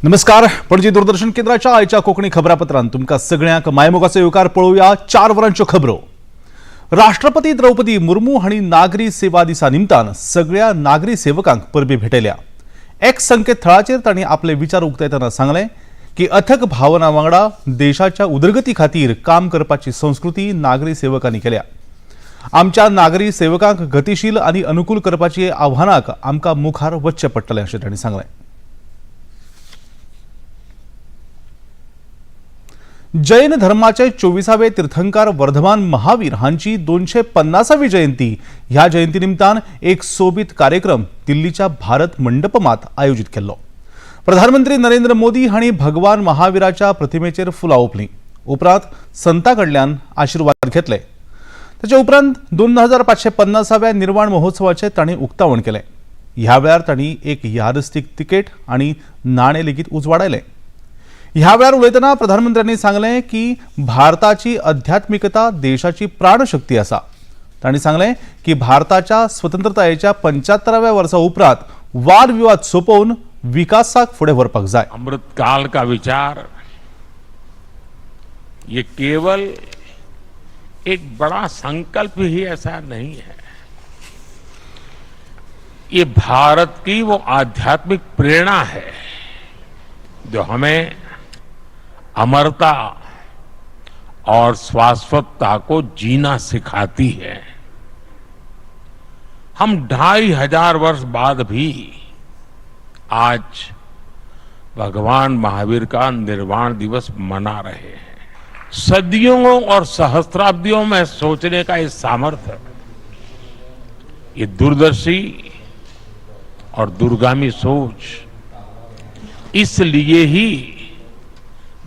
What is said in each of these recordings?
नमस्कार. पणजी दूरदर्शन केंद्राच्या आयच्या कोकणी खबरापत्रांत तुमकां सगळ्यांक मायमोगाचो येवकार पळोवया. 4 वरांच्यो खबरो. राष्ट्रपती द्रौपदी मुर्मू हांणी नागरी सेवा दिसा निमतान सगळ्या नागरी सेवकांक परबी भेटयल्या. एक्स संकेतथळाचेर तांणी आपले विचार उक्तायतना सांगले की अथक भावना वांगडा देशाच्या उदरगती खातीर काम करपाची संस्कृती नागरी सेवकांनी केल्या. आमच्या नागरी सेवकांक गतीशील आनी अनुकूल करपाची आव्हानाक आमकां मुखार वचचें पडटलें अशें तांणी सांगलें. जैन धर्माचे 24वे तीर्थंकर वर्धमान महावीर हांची 250वी जयंती. ह्या जयंती निमतान एक सोबीत कार्यक्रम दिल्लीच्या भारत मंडपमात आयोजित केल्लो. प्रधानमंत्री नरेंद्र मोदी हांणी भगवान महावीराच्या प्रतिमेचेर फुलां ओंपलीं. उपरांत संतां कडल्यान आशिर्वाद घेतले. ताचे उपरांत 2550व्या निर्वाण महोत्सवाचे तांणी उक्तावण केलें. ह्या वेळार तांणी एक यादस्तीक तिकेट आनी नाणें लेगीत उजवाडायलें. ह्या वेळार उलयतना प्रधानमंत्र्यांनी सांगलें की भारताची अध्यात्मिकता देशाची प्राणशक्ती आसा. तांणी सांगलें की भारताच्या स्वतंत्रतायेच्या 75व्या वर्सा उपरांत वाद विवाद सोपोवन विकासाक फुडें व्हरपाक जाय. अमृतकाल का विचार ये केवल एक बड़ा संकल्प ही ऐसा नहीं है, ये भारत की वो आध्यात्मिक प्रेरणा है जो हमें अमरता और शाश्वतता को जीना सिखाती है. हम 2500 वर्ष बाद भी आज भगवान महावीर का निर्वाण दिवस मना रहे हैं. सदियों और सहस्त्राब्दियों में सोचने का ये सामर्थ्य, ये दूरदर्शी और दूरगामी सोच, इसलिए ही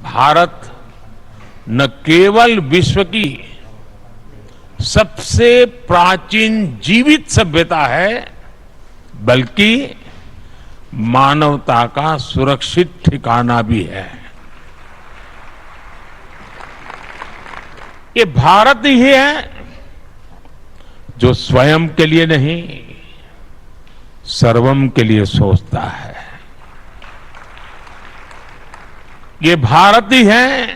भारत न केवल विश्व की सबसे प्राचीन जीवित सभ्यता है, बल्कि मानवता का सुरक्षित ठिकाना भी है. ये भारत ही है जो स्वयं के लिए नहीं, सर्वम के लिए सोचता है. ये भारत ही है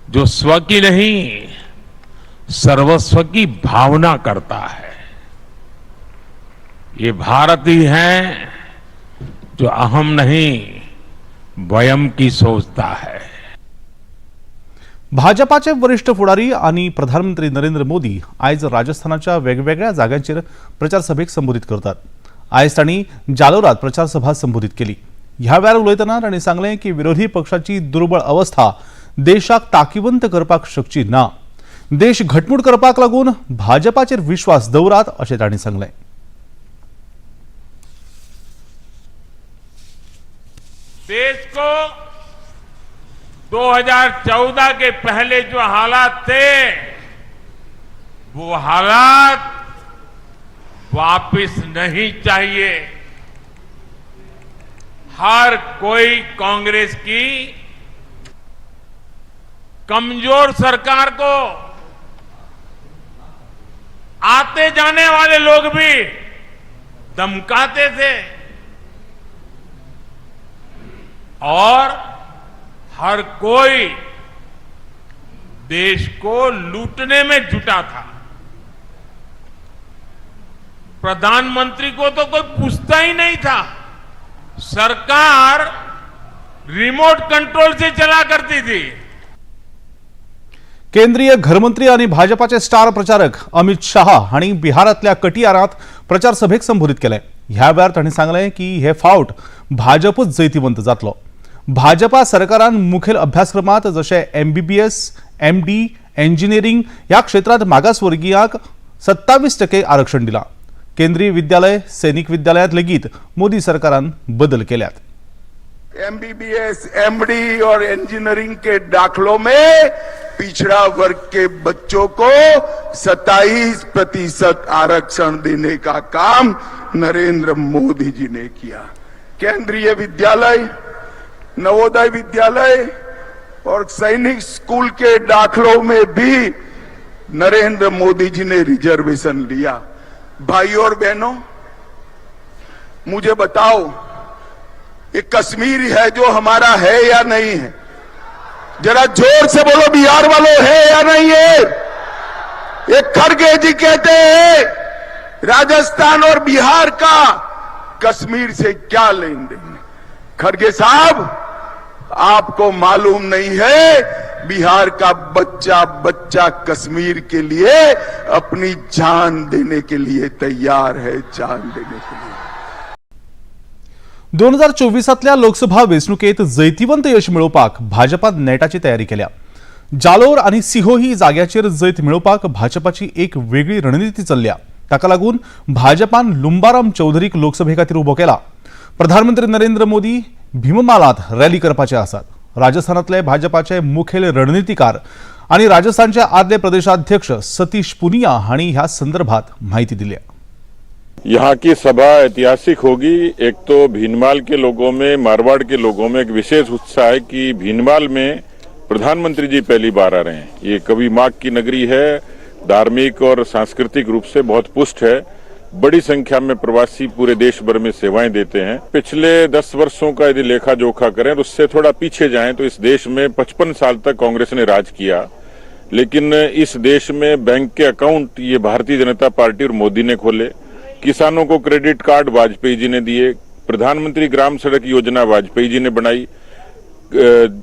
जो स्व की नहीं, सर्वस्व की भावना करता है. ये भारत ही है जो अहम नहीं, वयम की सोचता है. भाजपाचे वरिष्ठ फुडारी आणि प्रधानमंत्री नरेंद्र मोदी आयज राजस्थानाच्या वेगवेगळ्या जाग्यांचेर प्रचार सभेक संबोधित करतात. आयज तांणी जालोरात प्रचार सभा संबोधित केली. ह्या वेळार उलयतना तांणी सांगलें की विरोधी पक्षाची दुर्बळ अवस्था देशाक ताकीवंत करपाक शकची ना. देश घटमूट करपाक लागून भाजपाचेर विश्वास दवरात अशें तांणी सांगलें. देश को 2014 के पहले जो हालात थे, वो हालात वापस नहीं चाहिए. हर कोई कांग्रेस की कमजोर सरकार को, आते जाने वाले लोग भी धमकाते थे और हर कोई देश को लूटने में जुटा था. प्रधानमंत्री को तो कोई पूछता ही नहीं था. सरकार रिमोट कंट्रोल से चला करती थी. केंद्रीय घरमंत्री आणि भाजपाचे स्टार प्रचारक अमित शाह हांणी बिहारातल्या कटियारात प्रचार सभेक संबोधित केलें. ह्या वेळार तांणी सांगलें की हे फावट भाजपच जैतिवंत जातलो. भाजपा सरकारान मुखेल अभ्यासक्रमात जशे MBBS, MD, इंजिनियरिंग ह्या क्षेत्रांत मागासवर्गीयांक 27% आरक्षण दिलां. केंद्रीय विद्यालय, सैनिक विद्यालयात लेगीत मोदी सरकारान बदल केल्यात. MBBS, MD और इंजीनियरिंग के दाखलों में पिछड़ा वर्ग के बच्चों को 27% आरक्षण देने का काम नरेंद्र मोदी जी ने किया. केंद्रीय विद्यालय, नवोदय विद्यालय और सैनिक स्कूल के दाखलों में भी नरेंद्र मोदी जी ने रिजर्वेशन लिया. भाइयों और बहनों, मुझे बताओ ये कश्मीर है जो हमारा है या नहीं है? जरा जोर से बोलो, बिहार वालों है या नहीं है? ये खड़गे जी कहते हैं राजस्थान और बिहार का कश्मीर से क्या लेन देन है? खड़गे साहब, आपको मालूम नहीं है बिहार का बच्चा बच्चा कश्मीर के लिए अपनी जान देने के लिए तैयार है, जान देने के लिए। 2024 लोकसभा वेंचणुकेत जैतिवंत यश मेळोवपाक भाजपान नेटाची तयारी केल्या. जालोर आणि सिहोही जाग्याचेर जैत मेळोवपाक भाजपाची एक वेगळी रणनीती चल्ल्या. ताका लागून भाजपान लुंबाराम चौधरीक लोकसभे खातीर उबो केला. प्रधानमंत्री नरेंद्र मोदी भीममालात रॅली करपाचे आसात. राजस्थानातले भाजपाचे मुखेल रणनीतीकार आणि राजस्थानचे आदले प्रदेशाध्यक्ष सतीश पुनिया हांणी ह्या संदर्भात माहिती दिली. यहाँ की सभा ऐतिहासिक होगी. एक तो भीनमाल के लोगों में, मारवाड़ के लोगों में एक विशेष उत्साह है कि भीनमाल में प्रधानमंत्री जी पहली बार आ रहे हैं. ये कभी माघ की नगरी है, धार्मिक और सांस्कृतिक रूप से बहुत पुष्ट है. बड़ी संख्या में प्रवासी पूरे देश भर में सेवाएं देते हैं. पिछले 10 वर्षों का यदि लेखा जोखा करें और उससे थोड़ा पीछे जाएं तो इस देश में 55 साल तक कांग्रेस ने राज किया, लेकिन इस देश में बैंक के अकाउंट ये भारतीय जनता पार्टी और मोदी ने खोले. किसानों को क्रेडिट कार्ड वाजपेयी जी ने दिए. प्रधानमंत्री ग्राम सड़क योजना वाजपेयी जी ने बनाई.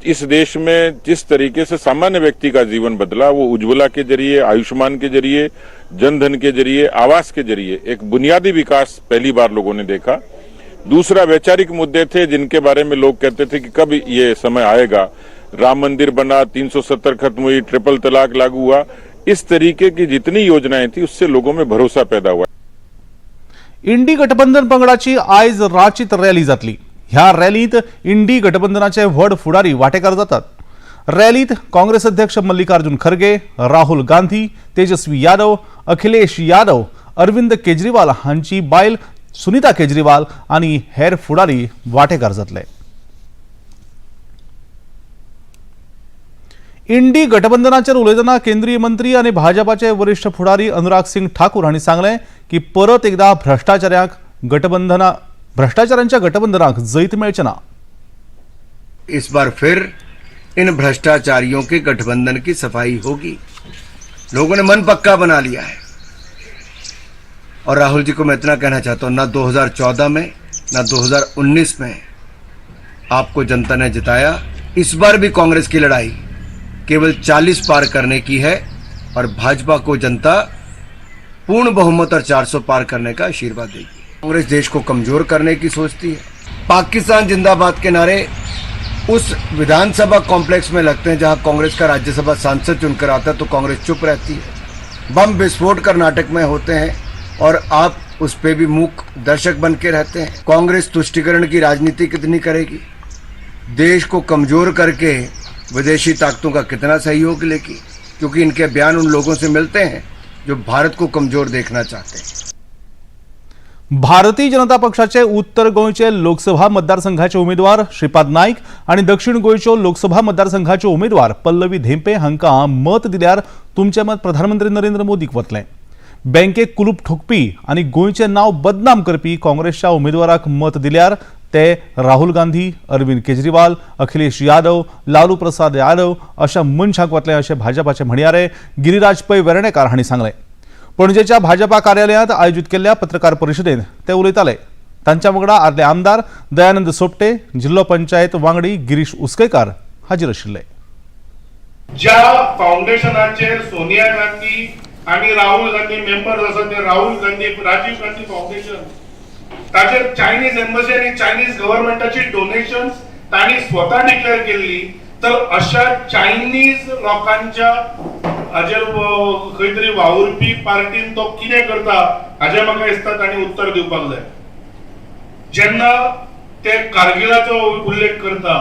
इस देश में जिस तरीके से सामान्य व्यक्ति का जीवन बदला वो उज्ज्वला के जरिए, आयुष्मान के जरिए, जनधन के जरिए, आवास के जरिए एक बुनियादी विकास पहली बार लोगों ने देखा. दूसरा वैचारिक मुद्दे थे जिनके बारे में लोग कहते थे कि कब ये समय आएगा. राम मंदिर बना, 370 खत्म हुई, ट्रिपल तलाक लागू हुआ. इस तरीके की जितनी योजनाएं थी उससे लोगों में भरोसा पैदा हुआ. इंडी गठबंधन पंगडाची आयज रांचीत रॅली जातली. ह्या रॅलीत इंडी गठबंधनाचे व्हड फुडारी वांटेकार जातात. रॅलीत काँग्रेस अध्यक्ष मल्लिकार्जुन खरगे, राहुल गांधी, तेजस्वी यादव, अखिलेश यादव, अरविंद केजरीवाल हांची बायल सुनीता केजरीवाल आणि हेर फुडारी वांटेकार जातले. इंडी गठबंधनाचेर उलयतना केंद्रीय मंत्री आणि भाजपाचे वरिष्ठ फुडारी अनुराग सिंग ठाकूर हांणी सांगले की परत एकदा भ्रष्टाचारांच्या गठबंधनाक जैत मेळचे ना. इस बार फिर इन भ्रष्टाचारियों के गठबंधन की सफाई होगी. लोगों ने मन पक्का बना लिया है. और राहुल जी को मैं इतना कहना चाहता हूं, ना 2014 में ना 2019 में आपको जनता ने जिताया. इस बार भी कांग्रेस की लड़ाई केवल 40 पार करने की है और भाजपा को जनता पूर्ण बहुमत और 400 पार करने का आशीर्वाद देगी. कांग्रेस देश को कमजोर करने की सोचती है. पाकिस्तान जिंदाबाद के नारे उस विधानसभा कॉम्प्लेक्स में लगते हैं जहां कांग्रेस का राज्यसभा सांसद चुनकर आता है तो कांग्रेस चुप रहती है. बम विस्फोट कर्नाटक में होते हैं और आप उस पे भी मूक दर्शक बन के रहते हैं. कांग्रेस तुष्टिकरण की राजनीति कितनी करेगी? देश को कमजोर करके विदेशी ताकतों का कितना सहयोग लेगी? क्योंकि इनके बयान उन लोगों से मिलते हैं जो भारत को कमजोर देखना चाहते हैं. भारतीय जनता पक्षाचे उत्तर गोंयचे लोकसभा मतदारसंघाचे उमेदवार श्रीपाद नाईक आणि दक्षिण गोंयच्यो लोकसभा मतदारसंघाचे उमेदवार पल्लवी धेंपे हांकां मत दिल्यार तुमचें मत प्रधानमंत्री नरेंद्र मोदीक वतलें. बँकेक कुलूप ठोकपी आणि गोंयचें नांव बदनाम करपी काँग्रेसच्या उमेदवाराक मत दिल्यार ते राहुल गांधी, अरविंद केजरीवाल, अखिलेश यादव, लालू प्रसाद यादव अशा मनशाक वतले अशें भाजपाचे म्हणयारे गिरिराज पै वेर्णेकार हांणी सांगलें. पणजेच्या भाजपा कार्यालयात आयोजित केल्ल्या पत्रकार परिशदेत ते उलयताले. तांच्या वांगडा आदले आमदार दयानंद सोपटे, जिल्लो पंचायत वांगडी गिरीश उसकैकार हाजीर आशिल्ले. ज्या फाउंडेशनाचेर सोनिया गांधी आणि राहुल गांधी मेंबर आसात ते राहुल गांधी राजीव गांधी फाउंडेशन, ताचेर चायनीज एम्बसी आणि चायनीज गव्हर्नमेंटाची डोनेशन्स तांणी स्वतः डिक्लेअर केल्ली. तर अशा चायनीज लोकांच्या हाजेर खंय तरी वावुरपी पार्टीन तो कितें करता हाजें म्हाका दिसता तांणी उत्तर दिवपाक जाय. जेन्ना ते कारगिलाचो उल्लेख करता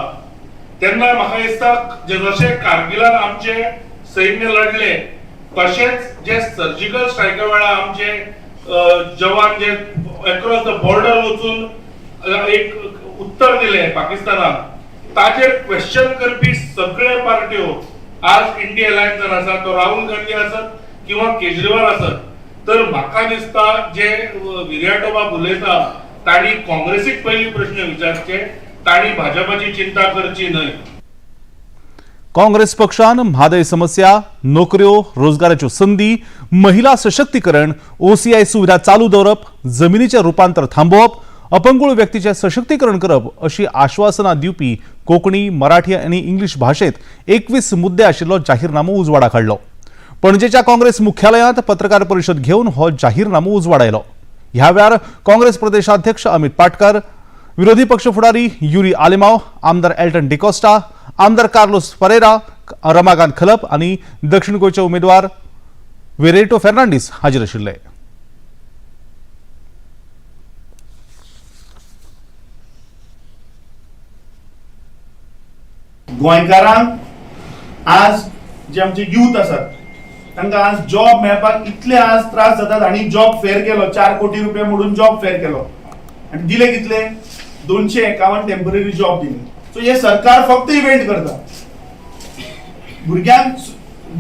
तेन्ना म्हाका दिसता जशे कारगिलान आमचे सैन्य लढले तशेंच जे सर्जिकल स्ट्रायका वेळार आमचे जवान जे अक्रॉस द बॉर्डर वचून एक उत्तर दिले पाकिस्तानाक, ताचेर क्वेश्चन करपी सगळे पार्ट्यो आज इंडिया अलायन्सान आसा, तो राहुल गांधी आसत किंवा केजरीवाल आसत. तर म्हाका दिसता जे विर्याटोबाब उलयता तांणी काँग्रेसीक पयली प्रश्न विचारचे, ताणी भाजपाची चिंता करची न्हय. काँग्रेस पक्षान म्हादय समस्या, नोकऱ्यो, रोजगाराच्यो संधी, महिला सशक्तीकरण, ओसीआय सुविधा चालू दवरप, जमिनीचे रुपांतर थांबोवप, अपंगूळ व्यक्तीचे सशक्तीकरण करप अशी आश्वासना दिवपी कोंकणी, मराठी आणि इंग्लिश भाषेत 21 मुद्दे आशिल्लो जाहीरनामो उजवाडाक हाडलो. पणजेच्या काँग्रेस मुख्यालयांत पत्रकार परिशद घेवन हो जाहीरनामो उजवाड आयलो. ह्या वेळार काँग्रेस प्रदेशाध्यक्ष अमित पाटकर, विरोधी पक्ष फुडारी युरी आलेमाव, आमदार एल्टन डिकोस्टा, आमदार कार्लोस फरेरा, रमाकांत खलप आणि दक्षिण गोंयचे उमेदवार वेरेटो फेर्नांडीस हाजीर आशिल्ले. गोंयकारांक आज जे आमचे युथ आसात तांकां आज जॉब मेळपाक इतले आज त्रास जातात. आणि जॉब फेअर केलो, 4 कोटी रुपया मोडून जॉब फेअर केलो आणि दिले कितले 251 टेम्पररी जॉब दिले. सो हे सरकार फक्त इव्हेंट करता. भुरग्यांक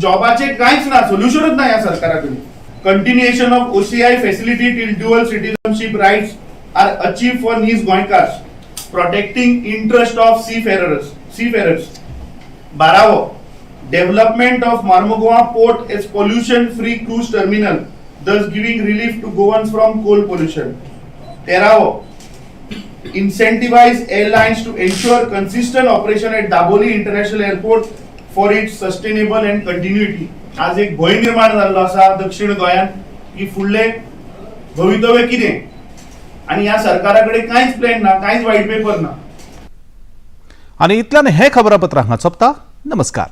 जॉबाचे कांयच ना, सोल्युशनच ना या सरकाराकडे. Continuation of OCI facility till dual citizenship rights are achieve for needs Goenkars, protecting interest of seafarers. 12. Development of Marmugua port as pollution-free cruise terminal, thus giving relief to Goans from coal pollution. 13. Incentivize airlines to ensure consistent operation at Daboli International Airport for its sustainable and continuity. आज एक भय निर्माण जाल्लो आसा दक्षिण गोंयांत की फुडले भवितव्य कितें, आणि ह्या सरकाराकडे कांयच प्लॅन ना, कांयच व्हाईट पेपर ना. आणि इतल्यान हे खबरापत्र हांगा सोंपता. नमस्कार.